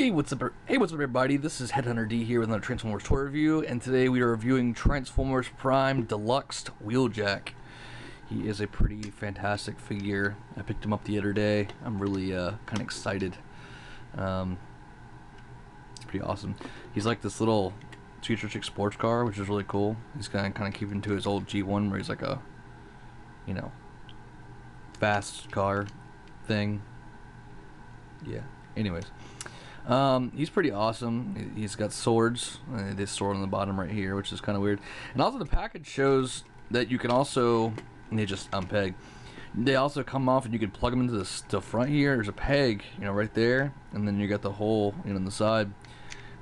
Hey, what's up? Hey, what's up, everybody? This is Headhunter D here with another Transformers toy review, and today we are reviewing Transformers Prime Deluxe Wheeljack. He is a pretty fantastic figure. I picked him up the other day. I'm really kind of excited. It's pretty awesome. He's like this little futuristic sports car, which is really cool. He's kind of keeping to his old G1, where he's like a, you know, fast car thing. Yeah. Anyways. He's pretty awesome. He's got swords. This sword on the bottom right here, which is kind of weird. And also the package shows that you can also, and they just unpeg. They also come off and you can plug them into the front here. There's a peg, you know, right there. And then you got the hole, you know, on the side.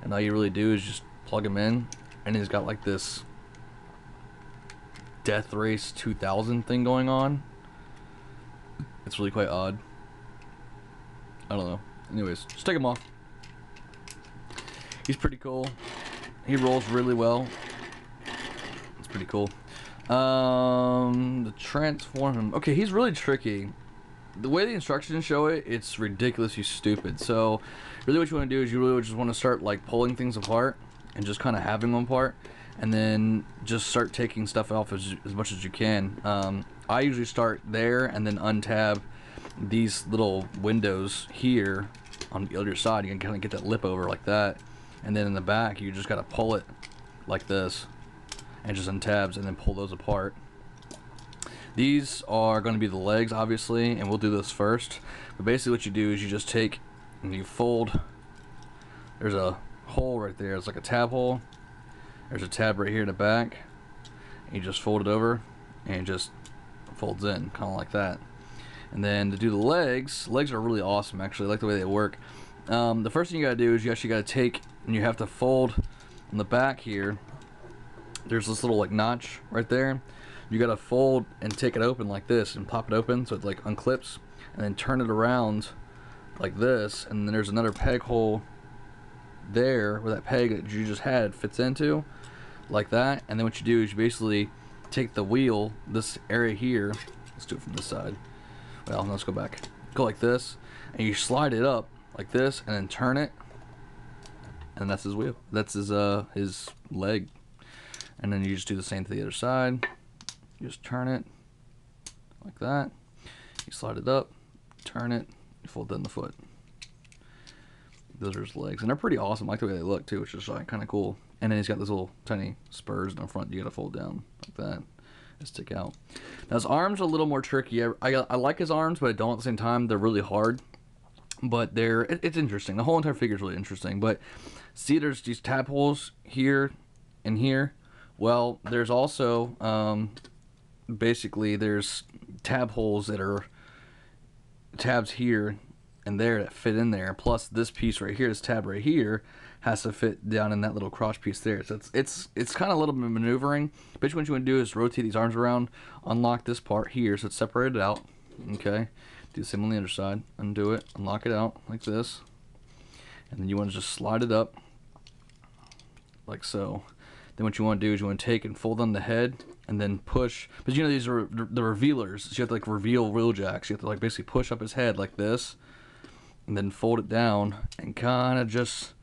And all you really do is just plug them in. And he's got like this Death Race 2000 thing going on. It's really quite odd. I don't know. Anyways, just take him off. He's pretty cool. He rolls really well. It's pretty cool. The transform him. Okay, he's really tricky. The way the instructions show it, it's ridiculously stupid. So, really what you want to do is you really just want to start like pulling things apart and just kind of having them apart, and then just start taking stuff off as much as you can. I usually start there and then untab these little windows here on the other side. You can kind of get that lip over like that. And then in the back, you just gotta pull it like this, and just untabs, and then pull those apart. These are going to be the legs, obviously, and we'll do this first. But basically, what you do is you just take and you fold. There's a hole right there. It's like a tab hole. There's a tab right here in the back. And you just fold it over, and it just folds in, kind of like that. And then to do the legs are really awesome. Actually, I like the way they work. The first thing you gotta do is you actually gotta take and you have to fold on the back here. There's this little like notch right there. You gotta fold and take it open like this and pop it open so it like unclips, and then turn it around like this, and then there's another peg hole there where that peg that you just had fits into, like that. And then what you do is you basically take the wheel, this area here, let's do it from this side. Well, let's go back. Go like this, and you slide it up like this, and then turn it, and that's his wheel. That's his leg. And then you just do the same to the other side. You just turn it like that. You slide it up, turn it, you fold it in the foot. Those are his legs, and they're pretty awesome. I like the way they look too, which is like kind of cool. And then he's got those little tiny spurs in the front. You gotta fold down like that. Stick out. Now his arms are a little more tricky. I like his arms, but I don't at the same time. They're really hard, but it's interesting. The whole entire figure is really interesting. But see, there's these tab holes here and here. Well, there's also basically there's tab holes that are tabs here and there that fit in there. Plus this piece right here, this tab right here, has to fit down in that little cross piece there. So it's kind of a little bit of maneuvering. Basically what you want to do is rotate these arms around, unlock this part here so it's separated out. Okay, do the same on the other side. Undo it, unlock it out like this, and then you want to just slide it up like so. Then what you want to do is you want to take and fold on the head and then push. But you know these are the revealers, so you have to like reveal Wheeljack. So you have to like basically push up his head like this, and then fold it down and kind of just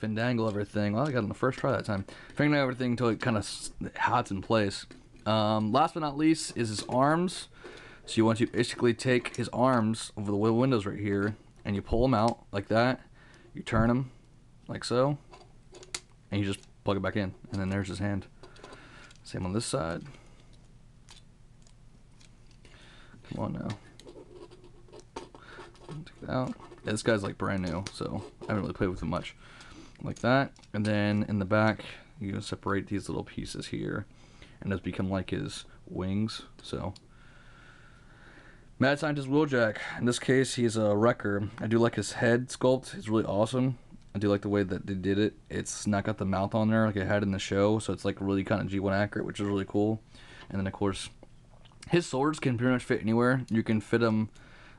fandangle everything. Well, I got it on the first try that time. Fandangle everything until it kind of hots in place. Last but not least is his arms. So you want to basically take his arms over the windows right here, and you pull them out like that. You turn them like so, and you just plug it back in, and then there's his hand. Same on this side. Come on now. Take it out. Yeah, this guy's like brand new, so I haven't really played with him much. Like that, and then in the back you can separate these little pieces here, and those become like his wings. So Mad Scientist Wheeljack. In this case, he's a wrecker. I do like his head sculpt. It's really awesome. I do like the way that they did it. It's not got the mouth on there like it had in the show, so it's like really kind of G1 accurate, which is really cool. And then of course, his swords can pretty much fit anywhere. You can fit them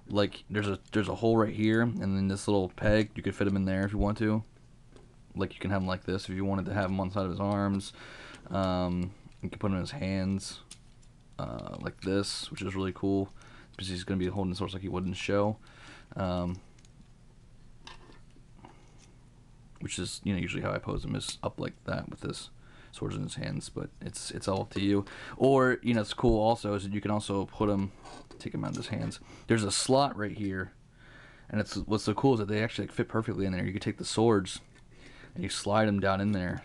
like there's a hole right here, and then this little peg. You could fit them in there if you want to. Like you can have them like this if you wanted to have them on the side of his arms. You can put them in his hands like this, which is really cool because he's going to be holding the swords like he would in the show. which is, you know, usually how I pose him, is up like that with his swords in his hands. But it's all up to you. Or, you know, it's cool also is that you can also put him, take him out of his hands. There's a slot right here, and it's what's so cool is that they actually like, fit perfectly in there. You can take the swords and you slide them down in there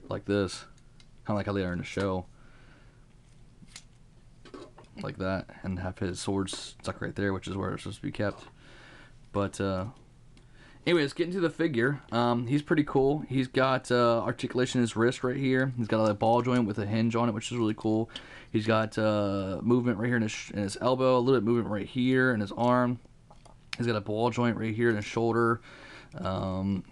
like this, kind of like how they are in the show, like that, and have his swords stuck right there, which is where it's supposed to be kept. But anyways, getting to the figure, he's pretty cool. He's got articulation in his wrist right here. He's got a ball joint with a hinge on it, which is really cool. He's got movement right here in his elbow, a little bit of movement right here in his arm. He's got a ball joint right here in his shoulder.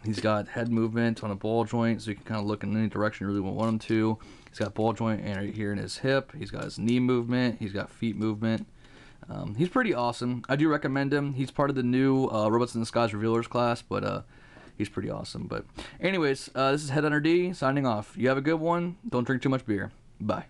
He's got head movement on a ball joint, so you can kind of look in any direction you really want him to. He's got ball joint right here in his hip. He's got his knee movement. He's got feet movement. He's pretty awesome. I do recommend him. He's part of the new Robots in Disguise Revelers class, but he's pretty awesome. But anyways, this is Headhunter D signing off. You have a good one. Don't drink too much beer. Bye.